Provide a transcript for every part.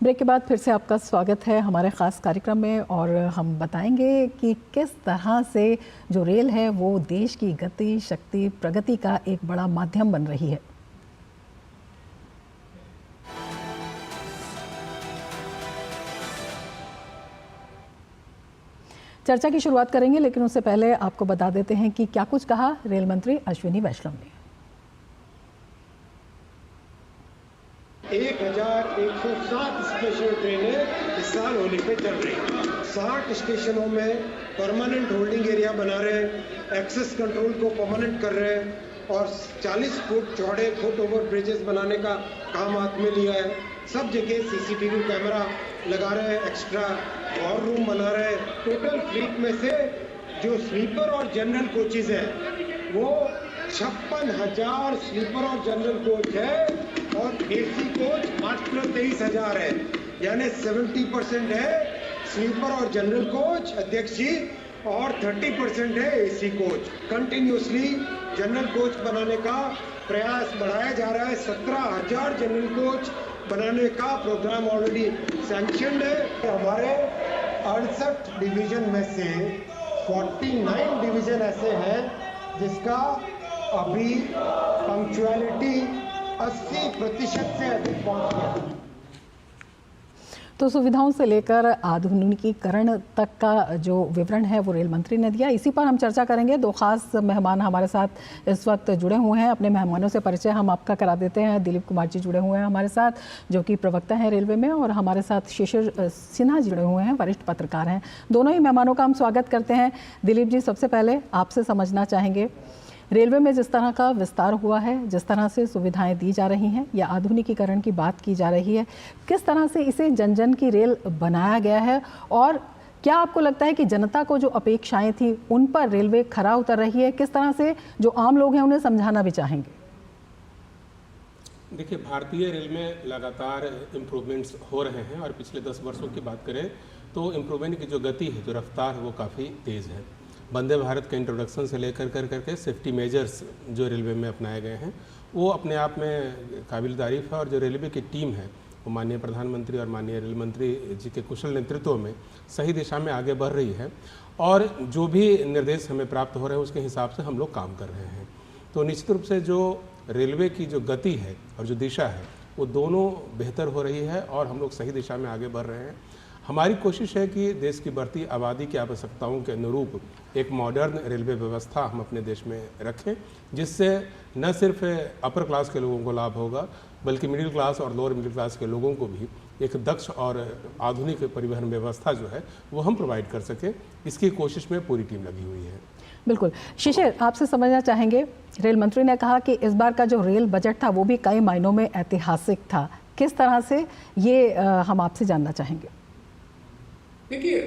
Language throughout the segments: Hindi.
ब्रेक के बाद फिर से आपका स्वागत है हमारे ख़ास कार्यक्रम में और हम बताएंगे कि किस तरह से जो रेल है वो देश की गति, शक्ति, प्रगति का एक बड़ा माध्यम बन रही है। चर्चा की शुरुआत करेंगे, लेकिन उससे पहले आपको बता देते हैं कि क्या कुछ कहा रेल मंत्री अश्विनी वैष्णव ने। 1107 स्पेशल ट्रेनें इस साल होली पे चल रही हैं। 60 स्टेशनों में परमानेंट होल्डिंग एरिया बना रहे हैं, एक्सेस कंट्रोल को परमानेंट कर रहे हैं और 40 फुट चौड़े फुट ओवर ब्रिजेस बनाने का काम हाथ में लिया है। सब जगह सीसीटीवी कैमरा लगा रहे हैं, एक्स्ट्रा वॉर रूम बना रहे हैं। टोटल फ्लीट में से जो स्लीपर और जनरल कोचेज हैं वो 56,000 स्लीपर और जनरल कोच है और एसी कोच मात्र 23,000 है, यानी 70% है स्लीपर और जनरल कोच अध्यक्ष जी और 30% है AC coach. Continuously general coach बनाने का प्रयास बढ़ाया जा रहा है। 17,000 जनरल कोच बनाने का प्रोग्राम ऑलरेडी सैंक्शनड है। हमारे 68 डिवीजन में से 49 डिवीजन ऐसे हैं जिसका अभी पंक्चुअलिटी 80% से अधिक पहुंच गया है। तो सुविधाओं से लेकर आधुनिकीकरण तक का जो विवरण है वो रेल मंत्री ने दिया। इसी पर हम चर्चा करेंगे। दो खास मेहमान हमारे साथ इस वक्त जुड़े हुए हैं। अपने मेहमानों से परिचय हम आपका करा देते हैं। दिलीप कुमार जी जुड़े हुए हैं हमारे साथ, जो कि प्रवक्ता हैं रेलवे में, और हमारे साथ शिशिर सिन्हा जुड़े हुए हैं, वरिष्ठ पत्रकार हैं। दोनों ही मेहमानों का हम स्वागत करते हैं। दिलीप जी, सबसे पहले आपसे समझना चाहेंगे, रेलवे में जिस तरह का विस्तार हुआ है, जिस तरह से सुविधाएं दी जा रही हैं या आधुनिकीकरण की बात की जा रही है, किस तरह से इसे जन जन की रेल बनाया गया है और क्या आपको लगता है कि जनता को जो अपेक्षाएं थी उन पर रेलवे खरा उतर रही है? किस तरह से जो आम लोग हैं उन्हें समझाना भी चाहेंगे? देखिए, भारतीय रेल में लगातार इम्प्रूवमेंट्स हो रहे हैं और पिछले 10 वर्षों की बात करें तो इम्प्रूवमेंट की जो गति है, जो रफ्तार है, वो काफ़ी तेज़ है। वंदे भारत के इंट्रोडक्शन से लेकर करके सेफ्टी मेजर्स जो रेलवे में अपनाए गए हैं वो अपने आप में काबिल तारीफ़ है और जो रेलवे की टीम है वो माननीय प्रधानमंत्री और माननीय रेल मंत्री जी के कुशल नेतृत्व में सही दिशा में आगे बढ़ रही है और जो भी निर्देश हमें प्राप्त हो रहे हैं उसके हिसाब से हम लोग काम कर रहे हैं। तो निश्चित रूप से जो रेलवे की जो गति है और जो दिशा है वो दोनों बेहतर हो रही है और हम लोग सही दिशा में आगे बढ़ रहे हैं। हमारी कोशिश है कि देश की बढ़ती आबादी की आवश्यकताओं के अनुरूप एक मॉडर्न रेलवे व्यवस्था हम अपने देश में रखें, जिससे न सिर्फ अपर क्लास के लोगों को लाभ होगा बल्कि मिडिल क्लास और लोअर मिडिल क्लास के लोगों को भी एक दक्ष और आधुनिक परिवहन व्यवस्था जो है वो हम प्रोवाइड कर सकें। इसकी कोशिश में पूरी टीम लगी हुई है। बिल्कुल। शिशिर, आपसे समझना चाहेंगे, रेल मंत्री ने कहा कि इस बार का जो रेल बजट था वो भी कई मायनों में ऐतिहासिक था। किस तरह से, ये हम आपसे जानना चाहेंगे। देखिए,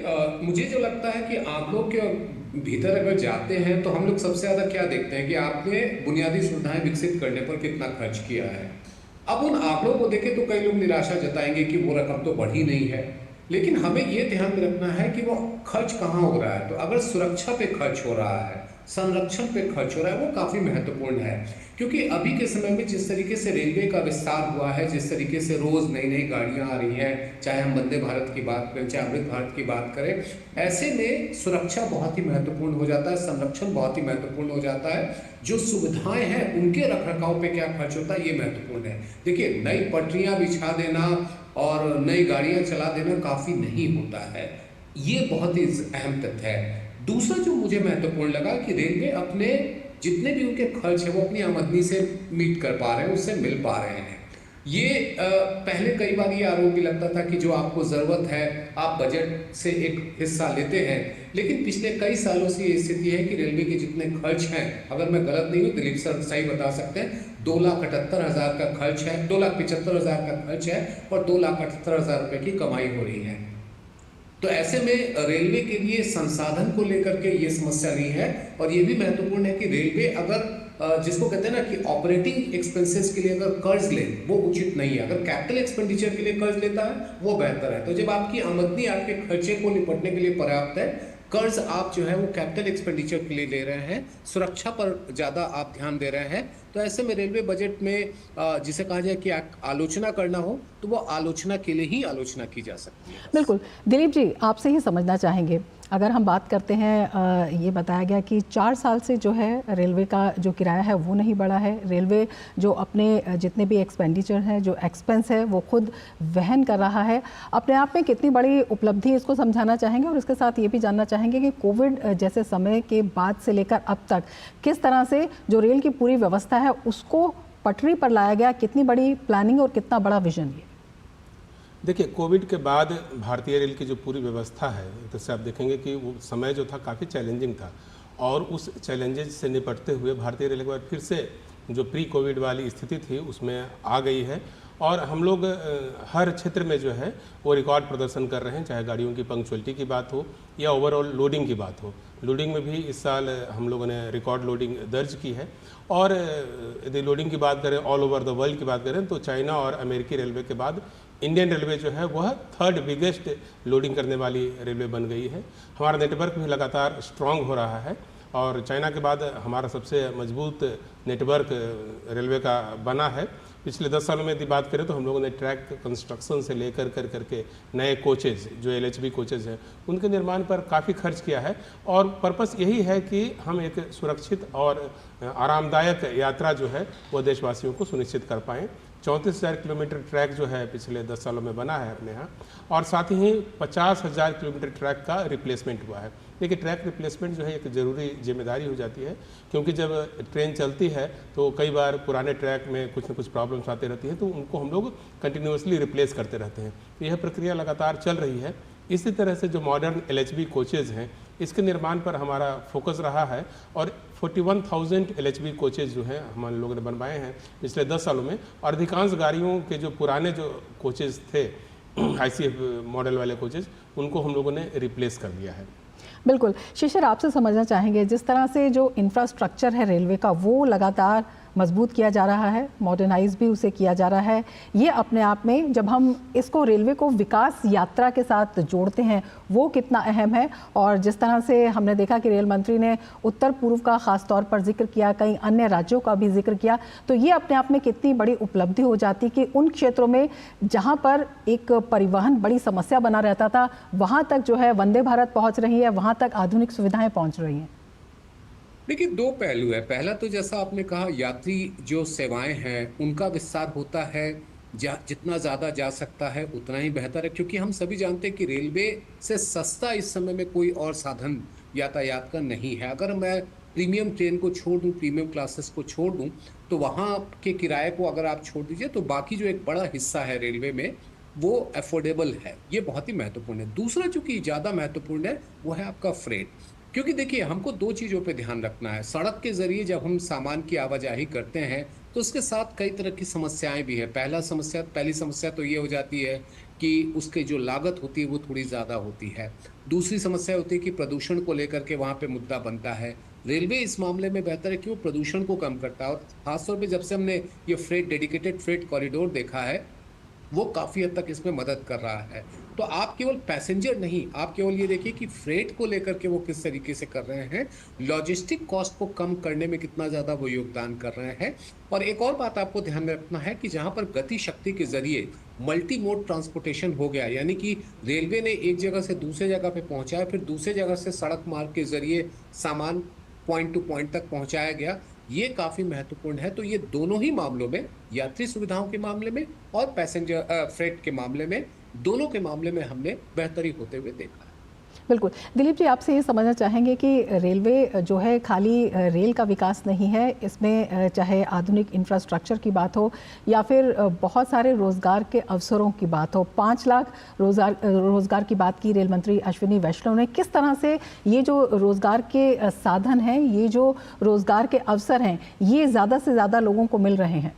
मुझे जो लगता है कि आंकड़ों के भीतर अगर जाते हैं तो हम लोग सबसे ज़्यादा क्या देखते हैं कि आपने बुनियादी सुविधाएं विकसित करने पर कितना खर्च किया है। अब उन आंकड़ों को देखें तो कई लोग निराशा जताएंगे कि वो रकम तो बढ़ी नहीं है, लेकिन हमें ये ध्यान में रखना है कि वो खर्च कहाँ हो रहा है। तो अगर सुरक्षा पे खर्च हो रहा है, संरक्षण पे खर्च हो रहा है, वो काफ़ी महत्वपूर्ण है, क्योंकि अभी के समय में जिस तरीके से रेलवे का विस्तार हुआ है, जिस तरीके से रोज़ नई नई गाड़ियाँ आ रही हैं, चाहे हम वंदे भारत की बात करें, चाहे अमृत भारत की बात करें, ऐसे में सुरक्षा बहुत ही महत्वपूर्ण हो जाता है, संरक्षण बहुत ही महत्वपूर्ण हो जाता है। जो सुविधाएं हैं उनके रखरखाव पे क्या खर्च होता है ये महत्वपूर्ण है। देखिए, नई पटरियाँ बिछा देना और नई गाड़ियाँ चला देना काफ़ी नहीं होता है, ये बहुत ही अहम तथ्य है। दूसरा जो मुझे महत्वपूर्ण लगा कि रेलवे अपने जितने भी उनके खर्च है वो अपनी आमदनी से मीट कर पा रहे हैं, उससे मिल पा रहे हैं। ये पहले कई बार ये आरोप भी लगता था कि जो आपको ज़रूरत है आप बजट से एक हिस्सा लेते हैं, लेकिन पिछले कई सालों से ये स्थिति है कि रेलवे के जितने खर्च हैं, अगर मैं गलत नहीं हूँ, दिलीप सर सही बता सकते हैं, 2,78,000 का खर्च है, 2,75,000 का खर्च है और 2,78,000 रुपये की कमाई हो रही है। तो ऐसे में रेलवे के लिए संसाधन को लेकर के ये समस्या नहीं है और ये भी महत्वपूर्ण है कि रेलवे अगर जिसको कहते हैं ना कि ऑपरेटिंग एक्सपेंसेस के लिए अगर कर्ज ले वो उचित नहीं है। अगर कैपिटल एक्सपेंडिचर के लिए कर्ज लेता है वो बेहतर है। तो जब आपकी आमदनी आपके खर्चे को निपटने के लिए पर्याप्त है, कर्ज आप जो है वो कैपिटल एक्सपेंडिचर के लिए ले रहे हैं, सुरक्षा पर ज़्यादा आप ध्यान दे रहे हैं, तो ऐसे में रेलवे बजट में जिसे कहा जाए कि आलोचना करना हो तो वो आलोचना के लिए ही आलोचना की जा सकती है। बिल्कुल। दिलीप जी, आपसे ही समझना चाहेंगे, अगर हम बात करते हैं, ये बताया गया कि 4 साल से जो है रेलवे का जो किराया है वो नहीं बढ़ा है। रेलवे जो अपने जितने भी एक्सपेंडिचर हैं, जो एक्सपेंस है वो खुद वहन कर रहा है। अपने आप में कितनी बड़ी उपलब्धि, इसको समझाना चाहेंगे और इसके साथ ये भी जानना चाहेंगे कि कोविड जैसे समय के बाद से लेकर अब तक किस तरह से जो रेल की पूरी व्यवस्था है उसको पटरी पर लाया गया, कितनी बड़ी प्लानिंग और कितना बड़ा विजन ये? देखिए, कोविड के बाद भारतीय रेल की जो पूरी व्यवस्था है, तो से आप देखेंगे कि वो समय जो था काफ़ी चैलेंजिंग था और उस चैलेंजेस से निपटते हुए भारतीय रेल एक बार फिर से जो प्री कोविड वाली स्थिति थी उसमें आ गई है और हम लोग हर क्षेत्र में जो है वो रिकॉर्ड प्रदर्शन कर रहे हैं, चाहे गाड़ियों की पंक्चुअलिटी की बात हो या ओवरऑल लोडिंग की बात हो। लोडिंग में भी इस साल हम लोगों ने रिकॉर्ड लोडिंग दर्ज की है और यदि लोडिंग की बात करें, ऑल ओवर द वर्ल्ड की बात करें, तो चाइना और अमेरिकी रेलवे के बाद इंडियन रेलवे जो है वह 3rd बिगेस्ट लोडिंग करने वाली रेलवे बन गई है। हमारा नेटवर्क भी लगातार स्ट्रांग हो रहा है और चाइना के बाद हमारा सबसे मजबूत नेटवर्क रेलवे का बना है। पिछले 10 सालों में यदि बात करें तो हम लोगों ने ट्रैक कंस्ट्रक्शन से लेकर करके नए कोचेज जो LHB कोचेज हैं उनके निर्माण पर काफ़ी खर्च किया है और पर्पस यही है कि हम एक सुरक्षित और आरामदायक यात्रा जो है वो देशवासियों को सुनिश्चित कर पाएँ। 34,000 किलोमीटर ट्रैक जो है पिछले 10 सालों में बना है अपने यहाँ और साथ ही 50,000 किलोमीटर ट्रैक का रिप्लेसमेंट हुआ है। देखिए, ट्रैक रिप्लेसमेंट जो है एक ज़रूरी जिम्मेदारी हो जाती है क्योंकि जब ट्रेन चलती है तो कई बार पुराने ट्रैक में कुछ न कुछ प्रॉब्लम्स आती रहती हैं, तो उनको हम लोग कंटिन्यूसली रिप्लेस करते रहते हैं। तो यह प्रक्रिया लगातार चल रही है। इसी तरह से जो मॉडर्न LHB कोचेज़ हैं इसके निर्माण पर हमारा फोकस रहा है और 41,000 LHB कोचेज जो हैं हम लोगों ने बनवाए हैं पिछले 10 सालों में और अधिकांश गाड़ियों के जो पुराने जो कोचेज थे ICF मॉडल वाले कोचेज उनको हम लोगों ने रिप्लेस कर दिया है। बिल्कुल। शिशिर, आपसे समझना चाहेंगे, जिस तरह से जो इंफ्रास्ट्रक्चर है रेलवे का वो लगातार मजबूत किया जा रहा है, मॉडर्नाइज भी उसे किया जा रहा है, ये अपने आप में जब हम इसको रेलवे को विकास यात्रा के साथ जोड़ते हैं वो कितना अहम है? और जिस तरह से हमने देखा कि रेल मंत्री ने उत्तर पूर्व का ख़ास तौर पर जिक्र किया, कई अन्य राज्यों का भी जिक्र किया, तो ये अपने आप में कितनी बड़ी उपलब्धि हो जाती कि उन क्षेत्रों में जहाँ पर एक परिवहन बड़ी समस्या बना रहता था वहाँ तक जो है वंदे भारत पहुँच रही है, वहाँ तक आधुनिक सुविधाएँ पहुँच रही हैं। देखिए, 2 पहलू है। पहला तो जैसा आपने कहा, यात्री जो सेवाएं हैं उनका विस्तार होता है, जितना ज़्यादा जा सकता है उतना ही बेहतर है क्योंकि हम सभी जानते हैं कि रेलवे से सस्ता इस समय में कोई और साधन यातायात का नहीं है। अगर मैं प्रीमियम ट्रेन को छोड़ दूं, प्रीमियम क्लासेस को छोड़ दूं, तो वहाँ के किराए को अगर आप छोड़ दीजिए तो बाकी जो एक बड़ा हिस्सा है रेलवे में वो अफोर्डेबल है। ये बहुत ही महत्वपूर्ण है। दूसरा जो कि ज़्यादा महत्वपूर्ण है वो है आपका फ्रेट, क्योंकि देखिए हमको 2 चीज़ों पे ध्यान रखना है। सड़क के ज़रिए जब हम सामान की आवाजाही करते हैं तो उसके साथ कई तरह की समस्याएं भी है। पहली समस्या तो ये हो जाती है कि उसके जो लागत होती है वो थोड़ी ज़्यादा होती है। दूसरी समस्या होती है कि प्रदूषण को लेकर के वहाँ पे मुद्दा बनता है। रेलवे इस मामले में बेहतर है कि वो प्रदूषण को कम करता है और खासतौर पर जब से हमने ये डेडिकेटेड फ्रेट कॉरिडोर देखा है वो काफ़ी हद तक इसमें मदद कर रहा है। तो आप केवल पैसेंजर नहीं, आप केवल ये देखिए कि फ्रेट को लेकर के वो किस तरीके से कर रहे हैं, लॉजिस्टिक कॉस्ट को कम करने में कितना ज़्यादा वो योगदान कर रहे हैं। और एक और बात आपको ध्यान में रखना है कि जहाँ पर गति शक्ति के जरिए मल्टी मोड ट्रांसपोर्टेशन हो गया, यानी कि रेलवे ने एक जगह से दूसरे जगह पे पहुँचाया, फिर दूसरे जगह से सड़क मार्ग के जरिए सामान पॉइंट टू पॉइंट तक पहुँचाया गया, ये काफ़ी महत्वपूर्ण है। तो ये दोनों ही मामलों में, यात्री सुविधाओं के मामले में और पैसेंजर फ्रेट के मामले में, दोनों के मामले में हमने बेहतरी होते हुए देखा है। बिल्कुल। दिलीप जी, आपसे ये समझना चाहेंगे कि रेलवे जो है खाली रेल का विकास नहीं है, इसमें चाहे आधुनिक इंफ्रास्ट्रक्चर की बात हो या फिर बहुत सारे रोज़गार के अवसरों की बात हो। 5 लाख रोज़गार की बात की रेल मंत्री अश्विनी वैष्णव ने। किस तरह से ये जो रोज़गार के साधन हैं, ये जो रोज़गार के अवसर हैं, ये ज़्यादा से ज़्यादा लोगों को मिल रहे हैं?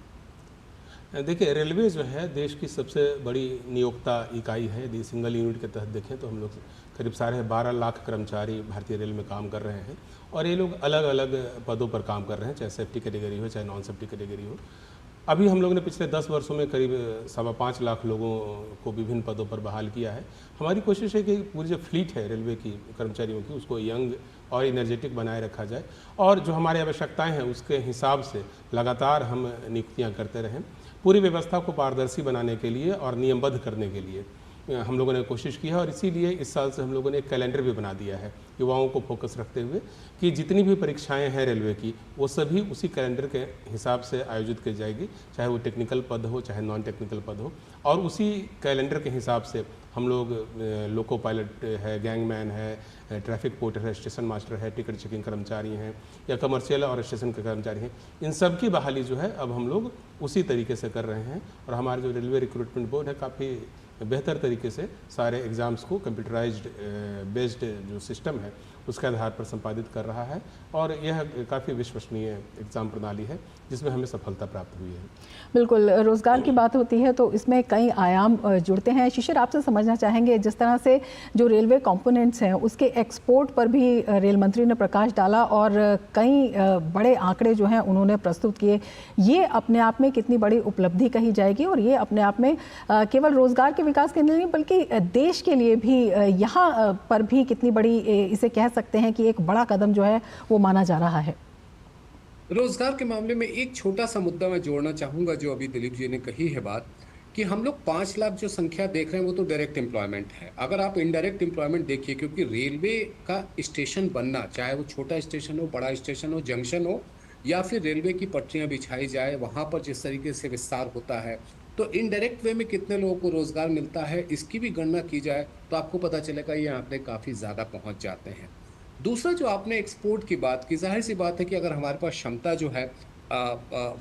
देखिए, रेलवे जो है देश की सबसे बड़ी नियोक्ता इकाई है। यदि सिंगल यूनिट के तहत देखें तो हम लोग करीब 12.5 लाख कर्मचारी भारतीय रेल में काम कर रहे हैं और ये लोग अलग अलग पदों पर काम कर रहे हैं, चाहे सेफ्टी कैटेगरी हो चाहे नॉन सेफ्टी कैटेगरी हो। अभी हम लोगों ने पिछले 10 वर्षों में करीब 5.25 लाख लोगों को विभिन्न पदों पर बहाल किया है। हमारी कोशिश है कि पूरी जो फ्लीट है रेलवे की कर्मचारियों की, उसको यंग और एनर्जेटिक बनाए रखा जाए और जो हमारी आवश्यकताएं हैं उसके हिसाब से लगातार हम नियुक्तियां करते रहें। पूरी व्यवस्था को पारदर्शी बनाने के लिए और नियमबद्ध करने के लिए हम लोगों ने कोशिश की है और इसीलिए इस साल से हम लोगों ने एक कैलेंडर भी बना दिया है युवाओं को फोकस रखते हुए कि जितनी भी परीक्षाएं हैं रेलवे की वो सभी उसी कैलेंडर के हिसाब से आयोजित की जाएगी, चाहे वो टेक्निकल पद हो चाहे नॉन टेक्निकल पद हो। और उसी कैलेंडर के हिसाब से हम लोग लोको पायलट है, गैंगमैन है, ट्रैफिक पोर्टर है, स्टेशन मास्टर है, टिकट चेकिंग कर्मचारी हैं या कमर्शियल और स्टेशन के कर्मचारी हैं, इन सब की बहाली जो है अब हम लोग उसी तरीके से कर रहे हैं। और हमारे जो रेलवे रिक्रूटमेंट बोर्ड है काफ़ी बेहतर तरीके से सारे एग्ज़ाम्स को कंप्यूटराइज्ड बेस्ड जो सिस्टम है उसके आधार पर संपादित कर रहा है और यह काफ़ी विश्वसनीय एग्ज़ाम प्रणाली है जिसमें हमें सफलता प्राप्त हुई है। बिल्कुल, रोज़गार की बात होती है तो इसमें कई आयाम जुड़ते हैं। शिशिर, आपसे समझना चाहेंगे जिस तरह से जो रेलवे कंपोनेंट्स हैं उसके एक्सपोर्ट पर भी रेल मंत्री ने प्रकाश डाला और कई बड़े आंकड़े जो हैं उन्होंने प्रस्तुत किए। ये अपने आप में कितनी बड़ी उपलब्धि कही जाएगी और ये अपने आप में केवल रोज़गार के विकास के लिए नहीं बल्कि देश के लिए भी यहाँ पर भी कितनी बड़ी इसे कह सकते हैं कि एक बड़ा कदम जो है वो माना जा रहा है। रोजगार के मामले में एक छोटा सा मुद्दा मैं जोड़ना चाहूंगा जो अभी दिलीप जी ने कही है बात कि हम लोग 5 लाख जो संख्या देख रहे हैं वो तो डायरेक्ट एम्प्लॉयमेंट है। अगर आप इनडायरेक्ट एम्प्लॉयमेंट देखिए, क्योंकि रेलवे का स्टेशन बनना, चाहे वो छोटा स्टेशन हो, बड़ा स्टेशन हो, जंक्शन हो या फिर रेलवे की पटरियां बिछाई जाए, वहां पर जिस तरीके से विस्तार होता है तो इनडायरेक्ट वे में कितने लोगों को रोजगार मिलता है इसकी भी गणना की जाए तो आपको पता चलेगा ये आंकड़े काफ़ी ज़्यादा पहुंच जाते हैं। दूसरा, जो आपने एक्सपोर्ट की बात की, जाहिर सी बात है कि अगर हमारे पास क्षमता जो है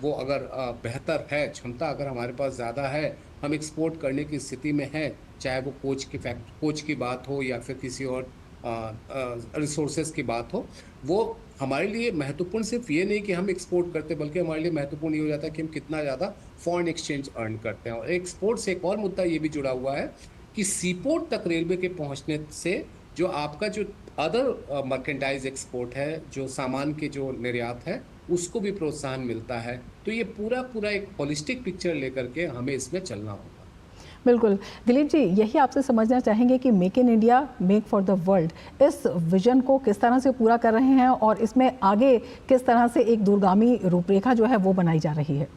वो अगर बेहतर है, क्षमता अगर हमारे पास ज़्यादा है, हम एक्सपोर्ट करने की स्थिति में हैं, चाहे वो कोच की बात हो या फिर किसी और रिसोर्सेज की बात हो, वो हमारे लिए महत्वपूर्ण सिर्फ ये नहीं कि हम एक्सपोर्ट करते बल्कि हमारे लिए महत्वपूर्ण ये हो जाता है कि हम कितना ज़्यादा फॉरेन एक्सचेंज अर्न करते हैं। और एक्सपोर्ट से एक और मुद्दा ये भी जुड़ा हुआ है कि सीपोर्ट तक रेलवे के पहुँचने से जो आपका जो अदर मर्केंटाइज एक्सपोर्ट है, जो सामान के जो निर्यात है, उसको भी प्रोत्साहन मिलता है। तो ये पूरा एक होलिस्टिक पिक्चर लेकर के हमें इसमें चलना होगा। बिल्कुल दिलीप जी, यही आपसे समझना चाहेंगे कि make in India make for the world इस विजन को किस तरह से पूरा कर रहे हैं और इसमें आगे किस तरह से एक दूरगामी रूपरेखा जो है वो बनाई जा रही है।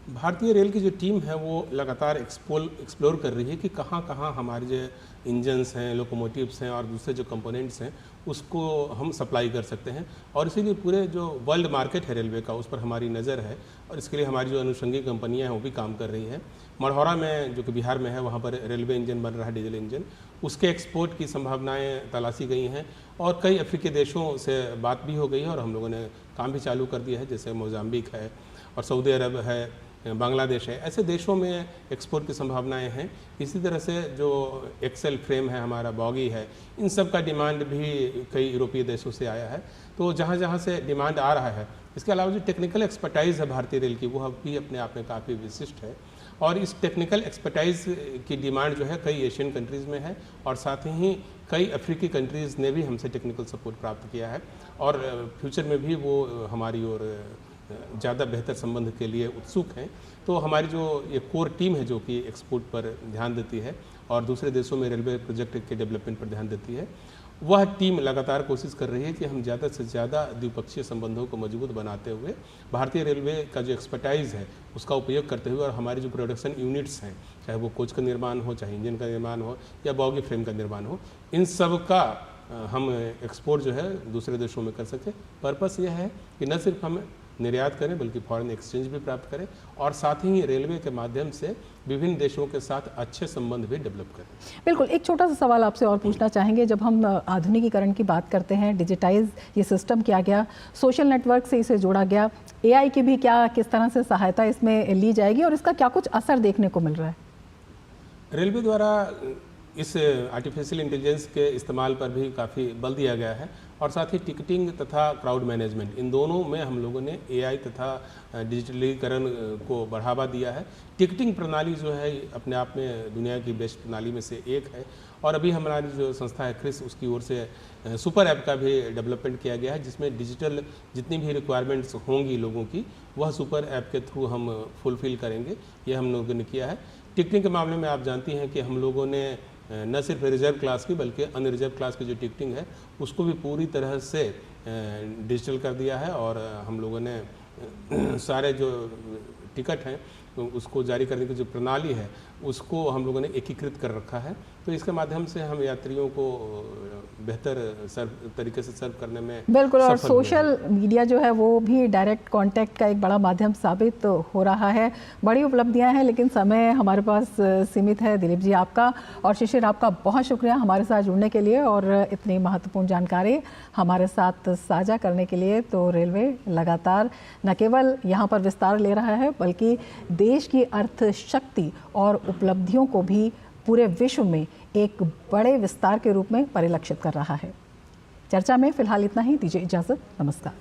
भारतीय रेल की जो टीम है वो लगातार एक्सप्लोर कर रही है कि कहाँ हमारे जो इंजन्स हैं, लोकोमोटिव्स हैं और दूसरे जो कंपोनेंट्स हैं उसको हम सप्लाई कर सकते हैं। और इसीलिए पूरे जो वर्ल्ड मार्केट है रेलवे का उस पर हमारी नज़र है और इसके लिए हमारी जो अनुषंगी कंपनियां हैं वो भी काम कर रही हैं। मढ़ौरा में जो कि बिहार में है वहाँ पर रेलवे इंजन बन रहा है, डीजल इंजन, उसके एक्सपोर्ट की संभावनाएं तलाशी गई हैं और कई अफ्रीकी देशों से बात भी हो गई है और हम लोगों ने काम भी चालू कर दिया है, जैसे मोजाम्बिक है और सऊदी अरब है, बांग्लादेश है। ऐसे देशों में एक्सपोर्ट की संभावनाएं हैं। इसी तरह से जो एक्सेल फ्रेम है, हमारा बॉगी है, इन सब का डिमांड भी कई यूरोपीय देशों से आया है। तो जहाँ से डिमांड आ रहा है, इसके अलावा जो टेक्निकल एक्सपर्टाइज़ है भारतीय रेल की, वो भी अपने आप में काफ़ी विशिष्ट है और इस टेक्निकल एक्सपर्टाइज़ की डिमांड जो है कई एशियन कंट्रीज़ में है और साथ ही कई अफ्रीकी कंट्रीज़ ने भी हमसे टेक्निकल सपोर्ट प्राप्त किया है और फ्यूचर में भी वो हमारी ओर ज़्यादा बेहतर संबंध के लिए उत्सुक हैं। तो हमारी जो ये कोर टीम है जो कि एक्सपोर्ट पर ध्यान देती है और दूसरे देशों में रेलवे प्रोजेक्ट के डेवलपमेंट पर ध्यान देती है, वह टीम लगातार कोशिश कर रही है कि हम ज़्यादा से ज़्यादा द्विपक्षीय संबंधों को मजबूत बनाते हुए भारतीय रेलवे का जो एक्सपर्टाइज़ है उसका उपयोग करते हुए और हमारी जो प्रोडक्शन यूनिट्स हैं, चाहे वो कोच का निर्माण हो, चाहे इंजन का निर्माण हो या बॉगी फ्रेम का निर्माण हो, इन सब का हम एक्सपोर्ट जो है दूसरे देशों में कर सकें। पर्पस यह है कि न सिर्फ हम निर्यात करें बल्कि फॉरेन एक्सचेंज भी प्राप्त करें और साथ ही रेलवे के माध्यम से विभिन्न देशों के साथ अच्छे संबंध भी डेवलप करें। बिल्कुल, एक छोटा सा सवाल आपसे और पूछना चाहेंगे। जब हम आधुनिकीकरण की बात करते हैं, डिजिटाइज ये सिस्टम किया गया, सोशल नेटवर्क से इसे जोड़ा गया, एआई की भी क्या किस तरह से सहायता इसमें ली जाएगी और इसका क्या कुछ असर देखने को मिल रहा है? रेलवे द्वारा इस आर्टिफिशियल इंटेलिजेंस के इस्तेमाल पर भी काफ़ी बल दिया गया है और साथ ही टिकटिंग तथा क्राउड मैनेजमेंट, इन दोनों में हम लोगों ने AI तथा डिजिटलीकरण को बढ़ावा दिया है। टिकटिंग प्रणाली जो है अपने आप में दुनिया की बेस्ट प्रणाली में से एक है और अभी हमारी जो संस्था है क्रिस, उसकी ओर से सुपर ऐप का भी डेवलपमेंट किया गया है, जिसमें डिजिटल जितनी भी रिक्वायरमेंट्स होंगी लोगों की, वह सुपर ऐप के थ्रू हम फुलफिल करेंगे। ये हम लोगों ने किया है। टिकटिंग के मामले में आप जानती हैं कि हम लोगों ने न सिर्फ रिजर्व क्लास की बल्कि अनरिजर्व क्लास की जो टिकटिंग है उसको भी पूरी तरह से डिजिटल कर दिया है और हम लोगों ने सारे जो टिकट हैं उसको जारी करने की जो प्रणाली है उसको हम लोगों ने एकीकृत कर रखा है। तो इसके माध्यम से हम यात्रियों को बेहतर तरीके से सर्व करने में बिल्कुल, और सफल हुए हैं। सोशल मीडिया जो है वो भी डायरेक्ट कांटेक्ट का एक बड़ा माध्यम साबित हो रहा है। बड़ी उपलब्धियां हैं लेकिन समय हमारे पास सीमित है। दिलीप जी आपका और शिशिर आपका बहुत शुक्रिया हमारे साथ जुड़ने के लिए और इतनी महत्वपूर्ण जानकारी हमारे साथ साझा करने के लिए। तो रेलवे लगातार न केवल यहाँ पर विस्तार ले रहा है बल्कि देश की अर्थशक्ति और उपलब्धियों को भी पूरे विश्व में एक बड़े विस्तार के रूप में परिलक्षित कर रहा है। चर्चा में फिलहाल इतना ही। दीजिए इजाज़त। नमस्कार।